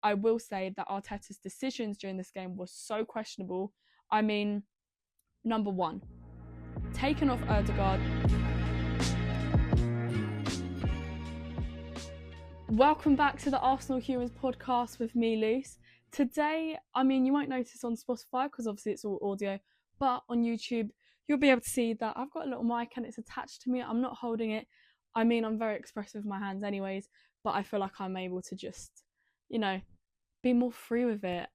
I will say that Arteta's decisions during this game were so questionable. I mean, number one, taking off Ødegaard. Welcome back to the Arsenal Humans podcast with me, Luce. Today, I mean, you won't notice on Spotify because obviously it's all audio, but on YouTube, you'll be able to see that I've got a little mic and it's attached to me. I'm not holding it. I mean, I'm very expressive with my hands anyways, but I feel like I'm able to just, be more free with it,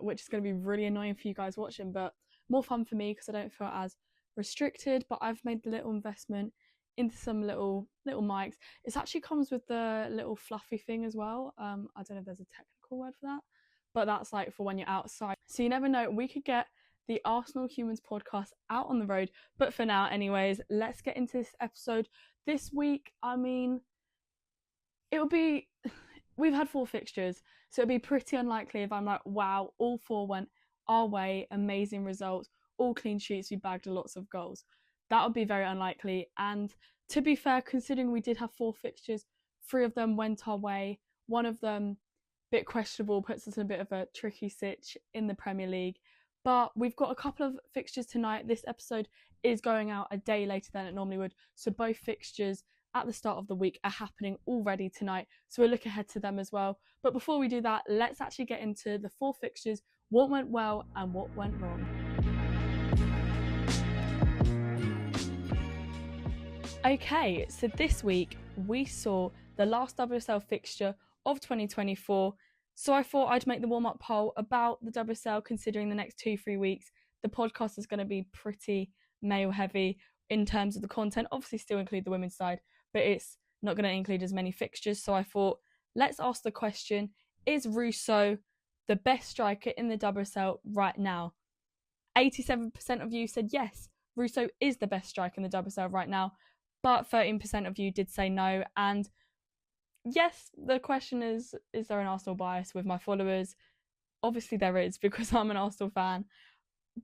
which is going to be really annoying for you guys watching, but more fun for me because I don't feel as restricted. But I've made the little investment into some little mics. It actually comes with the little fluffy thing as well. I don't know if there's a technical word for that, but that's like for when you're outside. So you never know, we could get the Arsenal Humans podcast out on the road. But for now, anyways, let's get into this episode. This week, I mean, we've had 4 fixtures, so it'd be pretty unlikely if I'm like, wow, all 4 went our way, amazing results, all clean sheets, we bagged lots of goals. That would be very unlikely. And to be fair, considering we did have 4 fixtures, 3 of them went our way. One of them, a bit questionable, puts us in a bit of a tricky sitch in the Premier League. But we've got a couple of fixtures tonight. This episode is going out a day later than it normally would, so both fixtures at the start of the week are happening already tonight, so we'll look ahead to them as well. But before we do that, let's actually get into the 4 fixtures, what went well and what went wrong. Okay, so this week we saw the last WSL fixture of 2024, so I thought I'd make the warm-up poll about the WSL considering the next 2-3 weeks. The podcast is going to be pretty male heavy in terms of the content, obviously still include the women's side, but it's not going to include as many fixtures. So I thought, let's ask the question, is Russo the best striker in the WSL right now? 87% of you said yes, Russo is the best striker in the WSL right now, but 13% of you did say no. And yes, the question is there an Arsenal bias with my followers? Obviously there is, because I'm an Arsenal fan.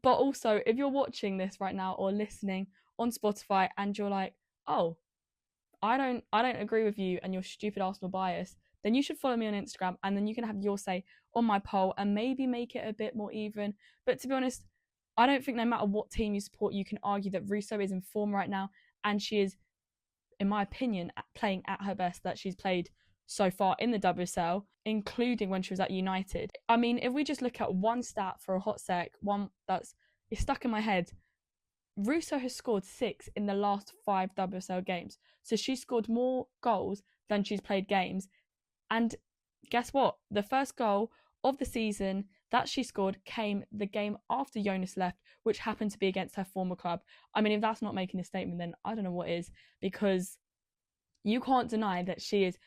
But also, if you're watching this right now or listening on Spotify and you're like, oh, I don't agree with you and your stupid Arsenal bias, then you should follow me on Instagram and then you can have your say on my poll and maybe make it a bit more even. But to be honest, I don't think no matter what team you support, you can argue that Russo is in form right now, and she is, in my opinion, playing at her best that she's played so far in the WSL, including when she was at United. I mean, if we just look at one stat for a hot sec, one that's stuck in my head, Russo has scored 6 in the last 5 WSL games. So she's scored more goals than she's played games. And guess what? The first goal of the season that she scored came the game after Jonas left, which happened to be against her former club. I mean, if that's not making a statement, then I don't know what is, because you can't deny that she is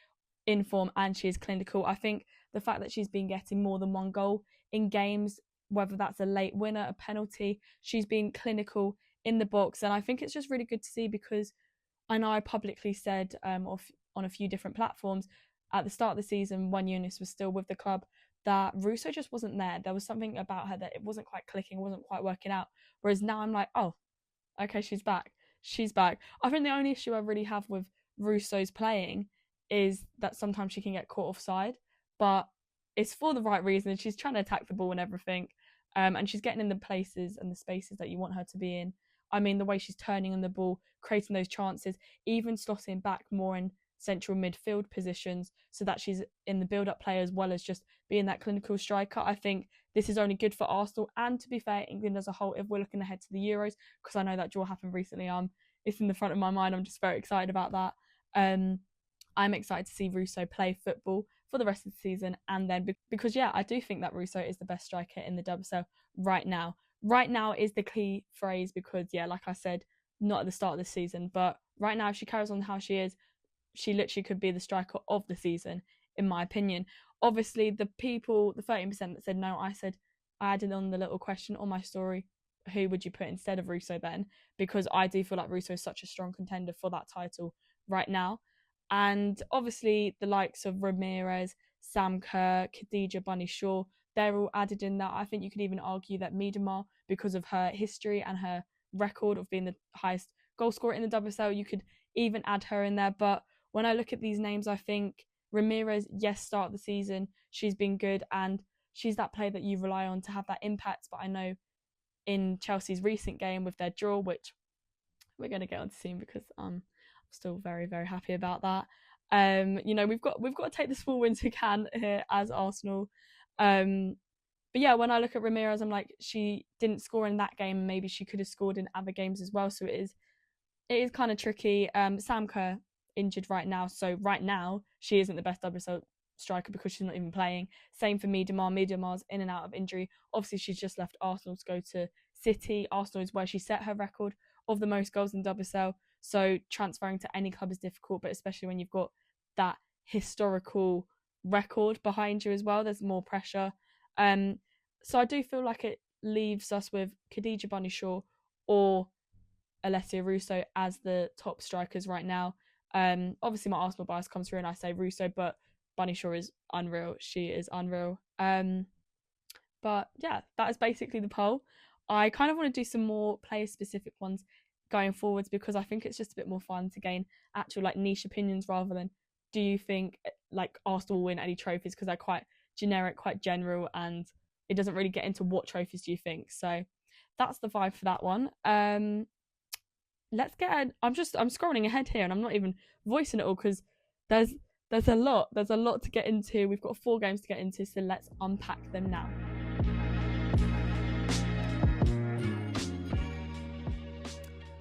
in form and she is clinical. I think the fact that she's been getting more than 1 goal in games, whether that's a late winner, a penalty, she's been clinical in the box. And I think it's just really good to see, because I know I publicly said on a few different platforms at the start of the season when Eunice was still with the club that Russo just wasn't there. There was something about her that it wasn't quite clicking, wasn't quite working out. Whereas now I'm like, oh, okay, she's back. She's back. I think the only issue I really have with Russo's playing is that sometimes she can get caught offside, but it's for the right reason. She's trying to attack the ball and everything, and she's getting in the places and the spaces that you want her to be in. I mean, the way she's turning on the ball, creating those chances, even slotting back more in central midfield positions so that she's in the build-up play as well as just being that clinical striker. I think this is only good for Arsenal, and to be fair, England as a whole, if we're looking ahead to the Euros, because I know that draw happened recently. It's in the front of my mind. I'm just very excited about that. I'm excited to see Russo play football for the rest of the season, and then because I do think that Russo is the best striker in the WSL right now. Right now is the key phrase, because like I said, not at the start of the season, but right now if she carries on how she is, she literally could be the striker of the season, in my opinion. Obviously, the 13% that said no, I added on the little question on my story, who would you put instead of Russo then? Because I do feel like Russo is such a strong contender for that title right now. And obviously the likes of Ramirez, Sam Kerr, Khadija Bunny Shaw, they're all added in that. I think you could even argue that Miedema, because of her history and her record of being the highest goal scorer in the WSL, you could even add her in there. But when I look at these names, I think Ramirez, yes, start of the season, she's been good, and she's that player that you rely on to have that impact. But I know in Chelsea's recent game with their draw, which we're going to get on to soon because I'm still very, very happy about that. We've got to take the small wins we can here as Arsenal. But yeah, when I look at Ramirez, I'm like, she didn't score in that game. Maybe she could have scored in other games as well. So it is kind of tricky. Sam Kerr injured right now. So right now, she isn't the best WSL striker because she's not even playing. Same for Miedemar. Miedemar's in and out of injury. Obviously, she's just left Arsenal to go to City. Arsenal is where she set her record of the most goals in WSL. So transferring to any club is difficult, but especially when you've got that historical record behind you as well, there's more pressure. So I do feel like it leaves us with Khadija Bunny-Shaw or Alessia Russo as the top strikers right now. Obviously my Arsenal bias comes through and I say Russo, but Bunny-Shaw is unreal. She is unreal. But yeah, that is basically the poll. I kind of want to do some more player-specific ones going forwards because I think it's just a bit more fun to gain actual like niche opinions rather than do you think like Arsenal will win any trophies, because they're quite generic, quite general, and it doesn't really get into what trophies do you think. So that's the vibe for that one. Let's get I'm scrolling ahead here and I'm not even voicing it all because there's a lot to get into. We've got 4 games to get into, so let's unpack them now.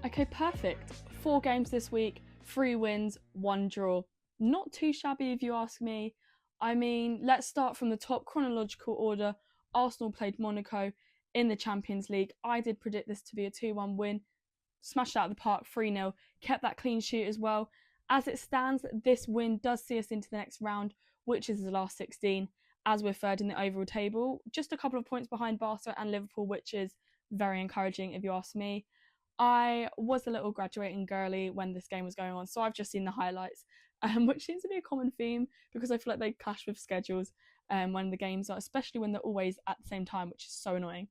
Okay, perfect. 4 games this week, 3 wins, 1 draw. Not too shabby if you ask me. I mean, let's start from the top chronological order. Arsenal played Monaco in the Champions League. I did predict this to be a 2-1 win. Smashed out of the park, 3-0. Kept that clean sheet as well. As it stands, this win does see us into the next round, which is the last 16, as we're third in the overall table. Just a couple of points behind Barca and Liverpool, which is very encouraging if you ask me. I was a little graduating girly when this game was going on, so I've just seen the highlights, which seems to be a common theme because I feel like they clash with schedules when the games are, especially when they're always at the same time, which is so annoying.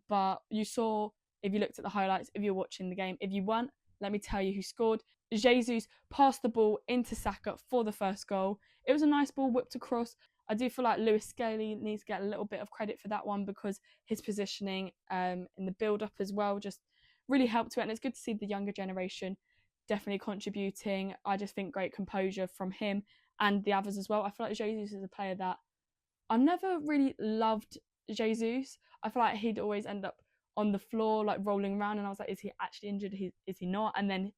But you saw, if you looked at the highlights, if you're watching the game, if you weren't, let me tell you who scored. Jesus passed the ball into Saka for the first goal. It was a nice ball whipped across. I do feel like Lewis Scaly needs to get a little bit of credit for that one because his positioning in the build-up as well just really helped to it. And it's good to see the younger generation definitely contributing. I just think great composure from him and the others as well. I feel like Jesus is a player that I've never really loved. Jesus, I feel like he'd always end up on the floor like rolling around and I was like, is he actually injured? Is he not? And then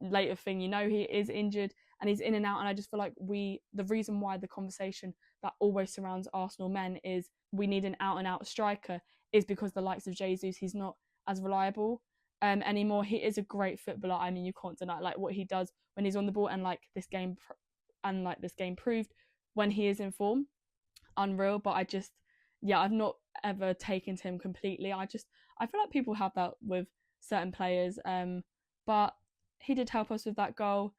later thing, he is injured and he's in and out, and I just feel like the reason why the conversation that always surrounds Arsenal men is we need an out and out striker is because the likes of Jesus, he's not as reliable anymore. He is a great footballer. I mean, you can't deny like what he does when he's on the ball, and this game proved when he is in form, unreal. But I've not ever taken to him completely. I feel like people have that with certain players, but he did help us with that goal.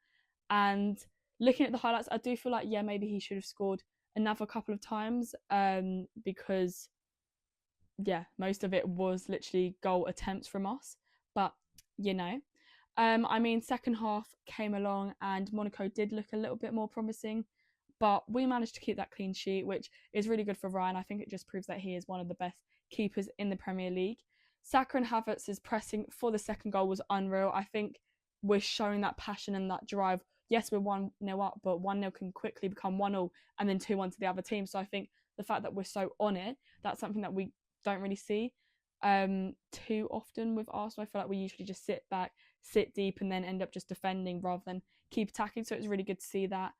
And looking at the highlights, I do feel like maybe he should have scored another couple of times because most of it was literally goal attempts from us. But I mean, second half came along and Monaco did look a little bit more promising, but we managed to keep that clean sheet, which is really good for Ryan. I think it just proves that he is one of the best keepers in the Premier League. Saka and Havertz's pressing for the second goal was unreal. I think we're showing that passion and that drive. Yes, we're 1-0 up, but 1-0 can quickly become 1-0 and then 2-1 to the other team. So I think the fact that we're so on it, that's something that we don't really see too often with Arsenal. I feel like we usually just sit back, sit deep, and then end up just defending rather than keep attacking. So it was really good to see that.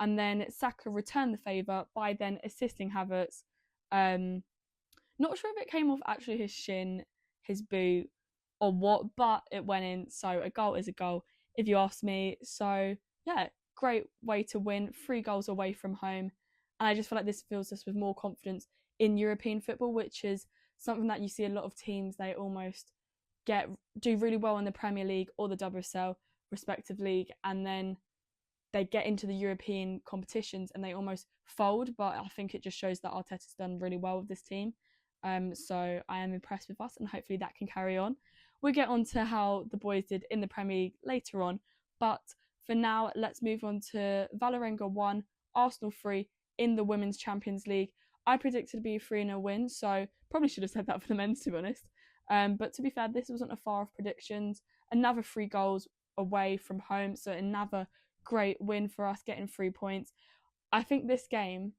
And then Saka returned the favour by then assisting Havertz. Not sure if it came off actually his shin, his boot, or what, but it went in. So a goal is a goal, if you ask me. So great way to win. 3 goals away from home. And I just feel like this fills us with more confidence in European football, which is something that you see a lot of teams, they almost do really well in the Premier League or the WSL respective league, and then they get into the European competitions and they almost fold. But I think it just shows that Arteta's done really well with this team. So I am impressed with us and hopefully that can carry on. We'll get on to how the boys did in the Premier League later on, but for now let's move on to Vålerenga 1, Arsenal 3 in the Women's Champions League. I predicted to be a 3-0 win, so probably should have said that for the men's, to be honest. But to be fair, this wasn't a far off predictions. Another 3 goals away from home, so another great win for us, getting 3 points. I think this game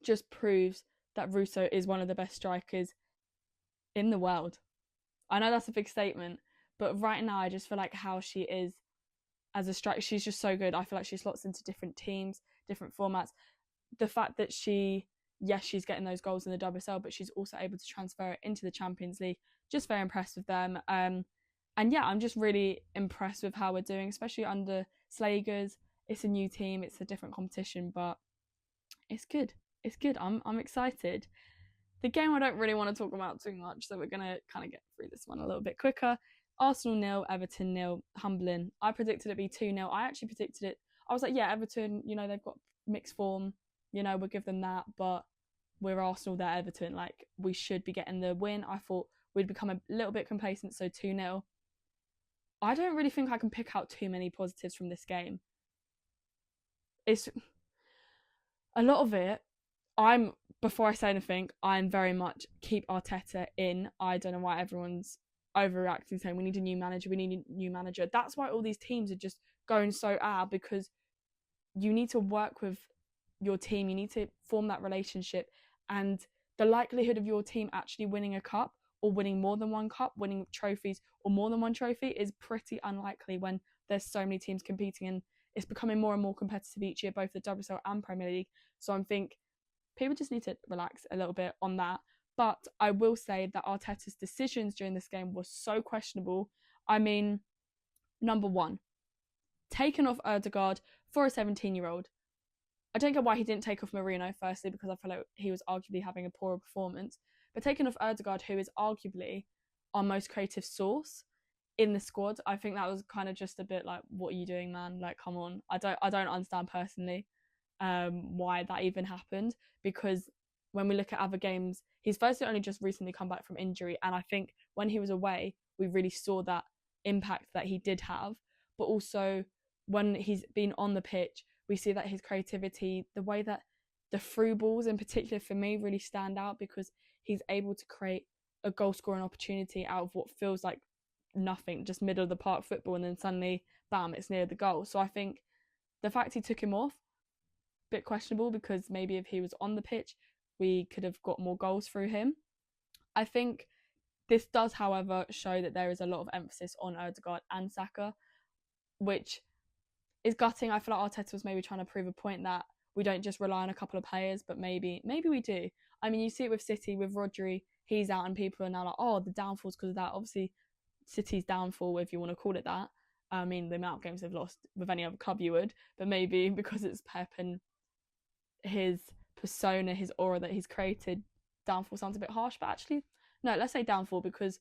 just proves that Russo is one of the best strikers in the world. I know that's a big statement, but right now I just feel like how she is as a striker, she's just so good. I feel like she slots into different teams, different formats. The fact that she's getting those goals in the WSL, but she's also able to transfer it into the Champions League. Just very impressed with them. And yeah, I'm just really impressed with how we're doing, especially under Slegers. It's a new team, it's a different competition, but it's good. It's good. I'm excited. The game I don't really want to talk about too much, so we're going to kind of get through this one a little bit quicker. Arsenal 0, Everton 0, humbling. I predicted it'd be 2-0. I actually predicted it. I was like, yeah, Everton, they've got mixed form. We'll give them that, but we're Arsenal, they're Everton. Like, we should be getting the win. I thought we'd become a little bit complacent, so 2-0. I don't really think I can pick out too many positives from this game. It's a lot of it. Before I say anything, I'm very much keep Arteta in. I don't know why everyone's overreacting, saying we need a new manager. That's why all these teams are just going so because you need to work with your team. You need to form that relationship, and the likelihood of your team actually winning a cup or winning more than one cup, winning trophies or more than one trophy is pretty unlikely when there's so many teams competing, and it's becoming more and more competitive each year, both the WSL and Premier League. So I think people just need to relax a little bit on that. But I will say that Arteta's decisions during this game were so questionable. I mean, number one, taking off Ødegaard for a 17-year-old. I don't get why he didn't take off Marino, firstly, because I feel like he was arguably having a poorer performance. But taking off Ødegaard, who is arguably our most creative source in the squad, I think that was kind of just a bit like, what are you doing, man? Like, come on. I don't understand personally why that even happened, because when we look at other games, he's firstly only just recently come back from injury, and I think when he was away we really saw that impact that he did have, but also when he's been on the pitch we see that his creativity, the way that the through balls in particular for me really stand out, because he's able to create a goal scoring opportunity out of what feels like nothing, just middle of the park football, and then suddenly bam, it's near the goal. So I think the fact he took him off, bit questionable, because maybe if he was on the pitch we could have got more goals through him. I think this does, however, show that there is a lot of emphasis on Ødegaard and Saka, which is gutting. I feel like Arteta was maybe trying to prove a point that we don't just rely on a couple of players, but maybe we do. I mean, you see it with City, with Rodri, he's out and people are now like, oh, the downfall's because of that. Obviously, City's downfall, if you want to call it that. I mean, the amount of games they've lost with any other club you would, but maybe because it's Pep and his persona, his aura that he's created, downfall sounds a bit harsh, but actually, no, let's say downfall, because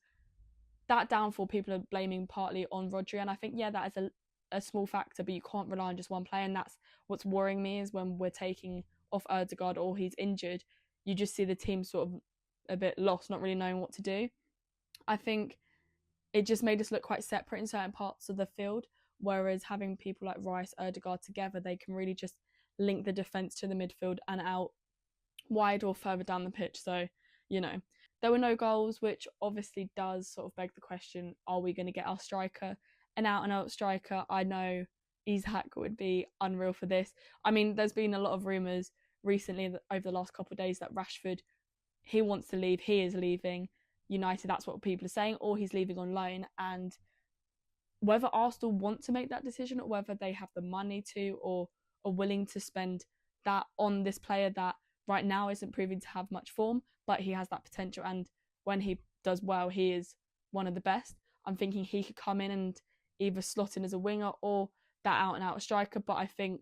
that downfall people are blaming partly on Rodri, and I think, yeah, that is a small factor, but you can't rely on just one player, and that's what's worrying me, is when we're taking off Ødegaard or he's injured, you just see the team sort of a bit lost, not really knowing what to do. I think it just made us look quite separate in certain parts of the field, whereas having people like Rice, Ødegaard together, they can really just link the defence to the midfield and out wide or further down the pitch. So, there were no goals, which obviously does sort of beg the question, are we going to get our striker? An out-and-out striker. I know Isak would be unreal for this. I mean, there's been a lot of rumours recently over the last couple of days that Rashford, he wants to leave, he is leaving United, that's what people are saying, or he's leaving on loan. And whether Arsenal want to make that decision, or whether they have the money to, or are willing to spend that on this player that right now isn't proving to have much form, but he has that potential, and when he does well, he is one of the best. I'm thinking he could come in and either slot in as a winger or that out-and-out striker. But I think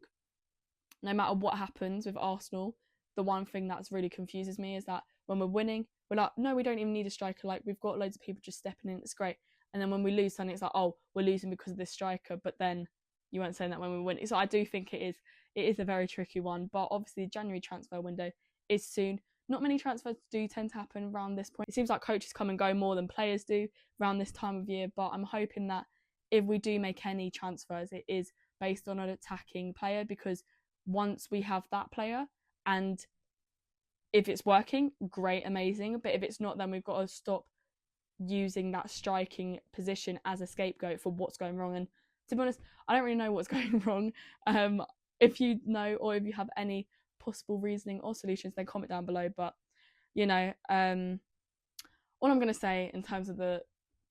no matter what happens with Arsenal, the one thing that's really confuses me is that when we're winning, we're like, no, we don't even need a striker. Like, we've got loads of people just stepping in. It's great. And then when we lose something, it's like, oh, we're losing because of this striker. But then you weren't saying that when we win. So I do think it is a very tricky one. But obviously, the January transfer window is soon. Not many transfers do tend to happen around this point. It seems like coaches come and go more than players do around this time of year. But I'm hoping that if we do make any transfers, it is based on an attacking player, because once we have that player. And if it's working, great, amazing. But if it's not, then we've got to stop using that striking position as a scapegoat for what's going wrong. And to be honest, I don't really know what's going wrong. If you know, or if you have any possible reasoning or solutions, then comment down below. But all I'm going to say in terms of the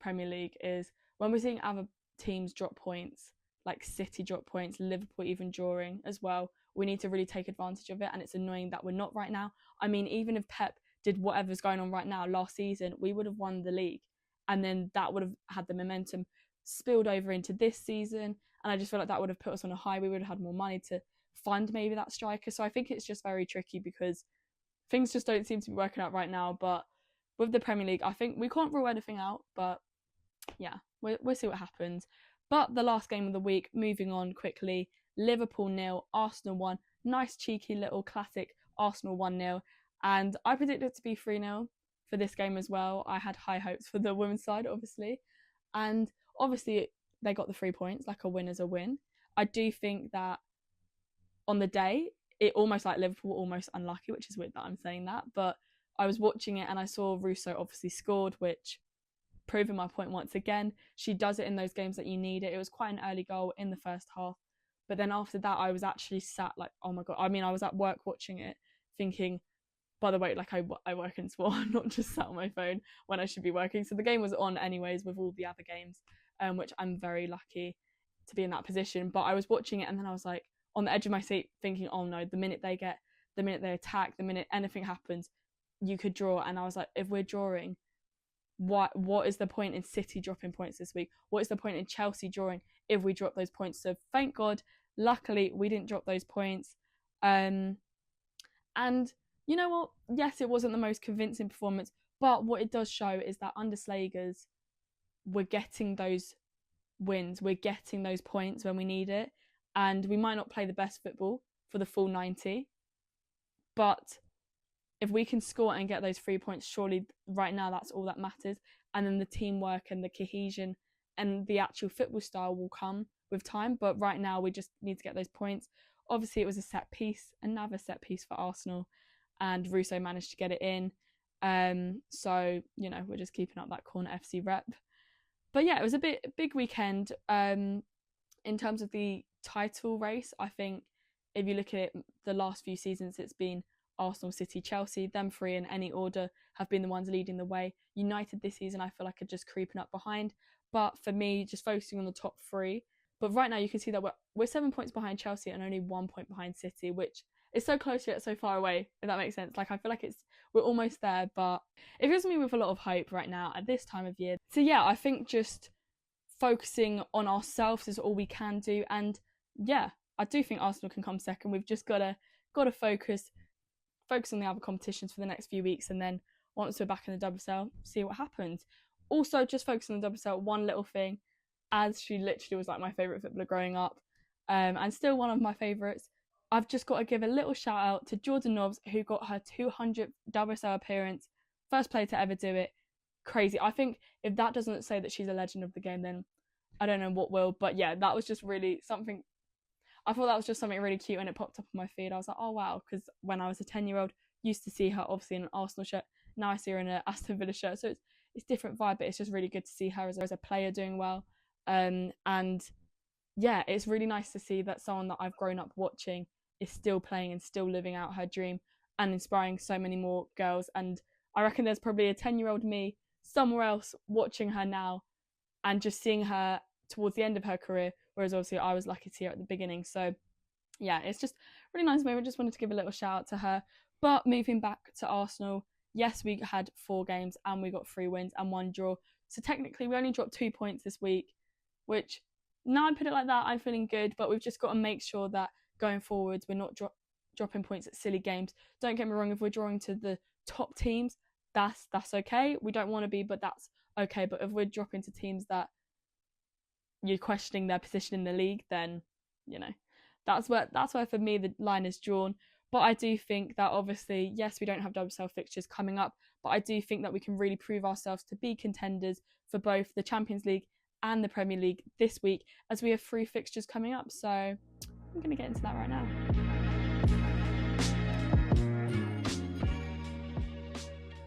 Premier League is, when we're seeing other teams drop points, like City drop points, Liverpool even drawing as well, we need to really take advantage of it. And it's annoying that we're not right now. I mean, even if Pep did whatever's going on right now last season, we would have won the league, and then that would have had the momentum spilled over into this season, and I just feel like that would have put us on a high. We would have had more money to fund maybe that striker. So I think it's just very tricky because things just don't seem to be working out right now. But with the Premier League, I think we can't rule anything out, but yeah, we'll see what happens. But the last game of the week, moving on quickly, Liverpool 0, Arsenal 1. Nice cheeky little classic Arsenal 1-0. And I predicted it to be 3-0 for this game as well. I had high hopes for the women's side, obviously. And obviously, they got the 3 points, like a win is a win. I do think that on the day, it almost like Liverpool were almost unlucky, which is weird that I'm saying that. But I was watching it and I saw Russo obviously scored, which proving my point once again. She does it in those games that you need it. It was quite an early goal in the first half. But then after that, I was actually sat like, oh my God. I mean, I was at work watching it thinking, by the way, like I work in sport, I'm not just sat on my phone when I should be working. So the game was on anyways with all the other games, which I'm very lucky to be in that position. But I was watching it and then I was like on the edge of my seat thinking, oh no, the minute they attack, the minute anything happens, you could draw. And I was like, if we're drawing, what is the point in City dropping points this week? What is the point in Chelsea drawing if we drop those points? So thank God, luckily we didn't drop those points. And you know what? Yes, it wasn't the most convincing performance, but what it does show is that under Slegers, we're getting those wins, we're getting those points when we need it, and we might not play the best football for the full 90, but if we can score and get those 3 points, surely right now that's all that matters. And then the teamwork and the cohesion and the actual football style will come with time. But right now we just need to get those points. Obviously it was a set piece, another set piece for Arsenal, and Russo managed to get it in. So, we're just keeping up that corner FC rep. But yeah, it was a big weekend. In terms of the title race, I think if you look at it, the last few seasons, it's been Arsenal, City, Chelsea. Them three in any order have been the ones leading the way. United this season, I feel like are just creeping up behind. But for me, just focusing on the top three. But right now you can see that we're 7 points behind Chelsea and only 1 point behind City, which is so close yet so far away, if that makes sense. Like, I feel like we're almost there, but it fills me with a lot of hope right now at this time of year. So yeah, I think just focusing on ourselves is all we can do. And yeah, I do think Arsenal can come second. We've just got to focus on the other competitions for the next few weeks, and then once we're back in the WSL, see what happens. Also, just focus on the WSL, one little thing, as she literally was like my favourite footballer growing up, and still one of my favourites. I've just got to give a little shout out to Jordan Nobbs, who got her 200th WSL appearance, first player to ever do it. Crazy. I think if that doesn't say that she's a legend of the game, then I don't know what will. But yeah, that was just really something. I thought that was just something really cute, and it popped up on my feed. I was like, oh wow, because when I was a 10-year-old, used to see her obviously in an Arsenal shirt. Now I see her in an Aston Villa shirt, so it's different vibe, but it's just really good to see her as a player doing well. And yeah, it's really nice to see that someone that I've grown up watching is still playing and still living out her dream and inspiring so many more girls. And I reckon there's probably a 10-year-old me somewhere else watching her now and just seeing her towards the end of her career, whereas obviously I was lucky to see her at the beginning. So yeah, it's just a really nice moment. Just wanted to give a little shout out to her. But moving back to Arsenal, yes, we had 4 games and we got 3 wins and 1 draw. So technically we only dropped 2 points this week, which now I put it like that, I'm feeling good, but we've just got to make sure that going forwards we're not dropping points at silly games. Don't get me wrong, if we're drawing to the top teams, that's okay. We don't want to be, but that's okay. But if we're dropping to teams that you're questioning their position in the league, then that's where for me the line is drawn. But I do think that obviously, yes, we don't have WSL fixtures coming up, but I do think that we can really prove ourselves to be contenders for both the Champions League and the Premier League this week, as we have 3 fixtures coming up. So I'm going to get into that right now.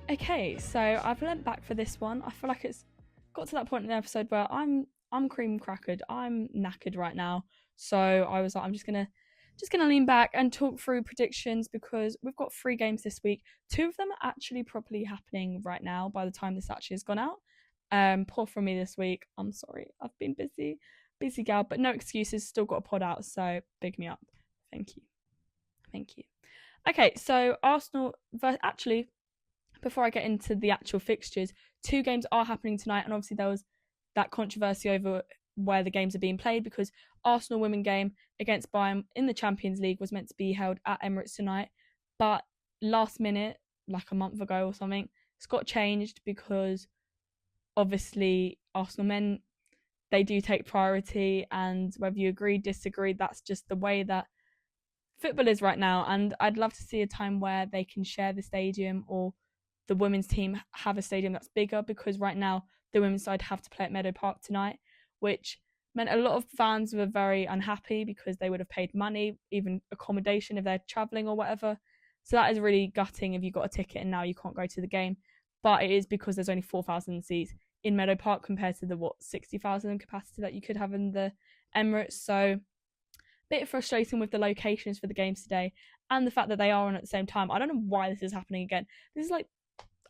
Okay, so I've leant back for this one. I feel like it's got to that point in the episode where I'm cream crackered. I'm knackered right now. So I was like, I'm just gonna lean back and talk through predictions because we've got 3 games this week. 2 of them are actually properly happening right now by the time this actually has gone out. Poor from me this week. I'm sorry. I've been busy gal, but no excuses. Still got a pod out, so big me up. Thank you. Okay, so Arsenal actually, before I get into the actual fixtures, 2 games are happening tonight, and obviously there was that controversy over where the games are being played because Arsenal women game against Bayern in the Champions League was meant to be held at Emirates tonight, but last minute, like a month ago or something, it's got changed because obviously Arsenal men, they do take priority, and whether you agree, disagree, that's just the way that football is right now. And I'd love to see a time where they can share the stadium, or the women's team have a stadium that's bigger, because right now the women's side have to play at Meadow Park tonight, which meant a lot of fans were very unhappy because they would have paid money, even accommodation if they're travelling or whatever. So that is really gutting if you got a ticket and now you can't go to the game. But it is because there's only 4,000 seats in Meadow Park compared to the 60,000 capacity that you could have in the Emirates. So bit frustrating with the locations for the games today and the fact that they are on at the same time. I don't know why this is happening again. This is like,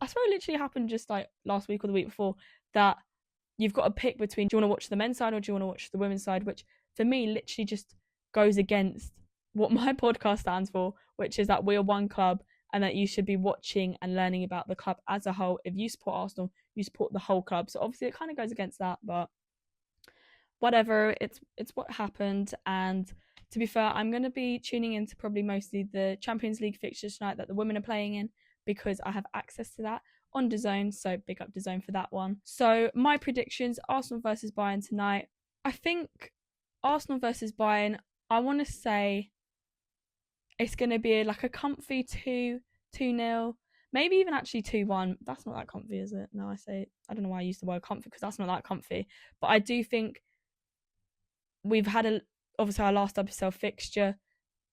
I swear it literally happened just like last week or the week before, that you've got to pick between, do you want to watch the men's side or do you want to watch the women's side, which for me literally just goes against what my podcast stands for, which is that we're one club and that you should be watching and learning about the club as a whole. If you support Arsenal, you support the whole club. So obviously it kind of goes against that, but whatever, it's what happened. And to be fair, I'm going to be tuning into probably mostly the Champions League fixtures tonight that the women are playing in, because I have access to that on DAZN, so big up DAZN for that one. So my predictions: Arsenal versus Bayern tonight. I think Arsenal versus Bayern, I want to say it's going to be like a comfy 2-0, maybe even actually 2-1. That's not that comfy, is it? No, I don't know why I use the word comfy, because that's not that comfy. But I do think we've had obviously our last WSL fixture,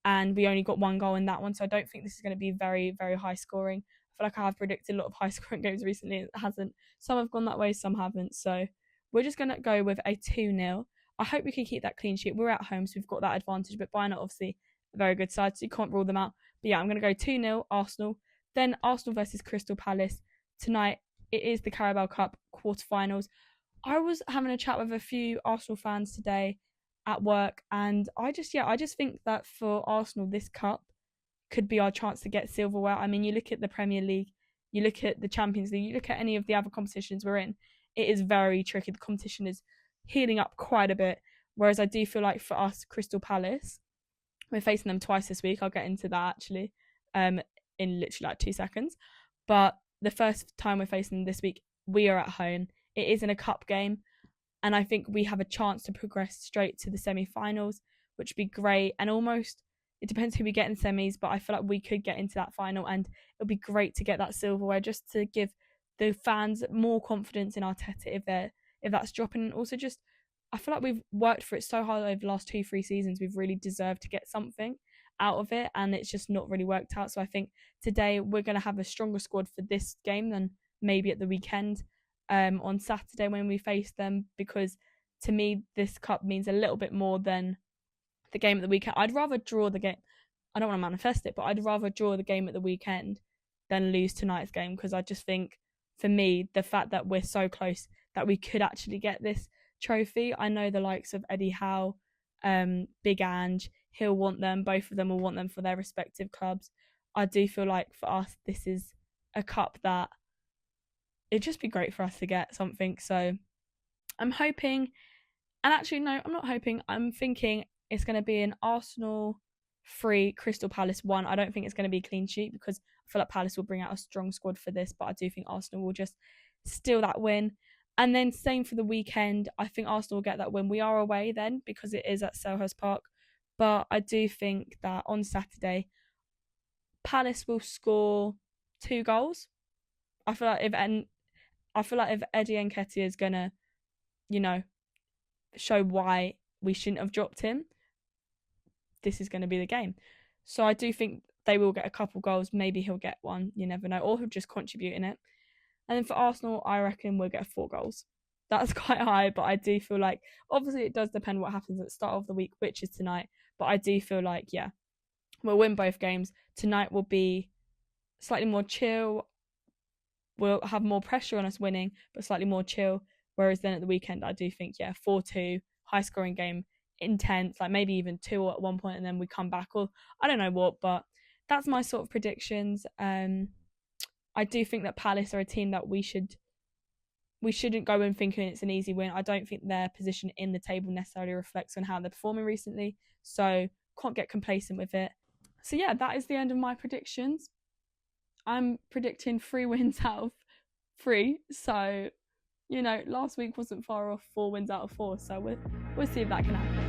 and we only got 1 goal in that one, so I don't think this is going to be very, very high scoring. I feel like I have predicted a lot of high scoring games recently. It hasn't. Some have gone that way, some haven't. So we're just going to go with a 2-0. I hope we can keep that clean sheet. We're at home, so we've got that advantage, but Bayern are obviously a very good side, so you can't rule them out. But yeah, I'm going to go 2-0 Arsenal. Then Arsenal versus Crystal Palace tonight. It is the Carabao Cup quarterfinals. I was having a chat with a few Arsenal fans today at work, and I just think that for Arsenal, this cup could be our chance to get silverware. I mean, you look at the Premier League, you look at the Champions League, you look at any of the other competitions we're in, it is very tricky. The competition is heating up quite a bit, whereas I do feel like for us, Crystal Palace, we're facing them twice this week. I'll get into that actually in literally like 2 seconds. But the first time we're facing them this week, we are at home. It is in a cup game, and I think we have a chance to progress straight to the semi-finals, which would be great. And almost, it depends who we get in semis, but I feel like we could get into that final, and it would be great to get that silverware, just to give the fans more confidence in Arteta if that's dropping. And also just, I feel like we've worked for it so hard over the last 2-3 seasons. We've really deserved to get something out of it, and it's just not really worked out. So I think today we're going to have a stronger squad for this game than maybe at the weekend. On Saturday when we face them, because to me this cup means a little bit more than the game at the weekend. I'd rather draw the game. I don't want to manifest it, but I'd rather draw the game at the weekend than lose tonight's game, because I just think, for me, the fact that we're so close that we could actually get this trophy. I know the likes of Eddie Howe, Big Ange, he'll want them. Both of them will want them for their respective clubs. I do feel like for us, this is a cup that it'd just be great for us to get something. So I'm hoping, and actually no, I'm not hoping, I'm thinking it's going to be an Arsenal 3, Crystal Palace 1. I don't think it's going to be a clean sheet, because I feel like Palace will bring out a strong squad for this, but I do think Arsenal will just steal that win. And then same for the weekend, I think Arsenal will get that win. We are away then, because it is at Selhurst Park, but I do think that on Saturday Palace will score 2 goals. I feel like if Eddie Nketiah is gonna, show why we shouldn't have dropped him, this is going to be the game. So I do think they will get a couple goals. Maybe he'll get one, you never know, or he'll just contribute in it. And then for Arsenal, I reckon we'll get 4 goals. That's quite high, but I do feel like, obviously it does depend what happens at the start of the week, which is tonight, but I do feel like, yeah, we'll win both games. Tonight will be slightly more chill. We'll have more pressure on us winning, but slightly more chill. Whereas then at the weekend, I do think, 4-2, high scoring game, intense, like maybe even 2 at one point, and then we come back, or I don't know what, but that's my sort of predictions. I do think that Palace are a team that we shouldn't go in thinking it's an easy win. I don't think their position in the table necessarily reflects on how they're performing recently, so can't get complacent with it. So yeah, that is the end of my predictions. I'm predicting 3 wins out of 3, so last week wasn't far off 4 wins out of 4, so we'll see if that can happen.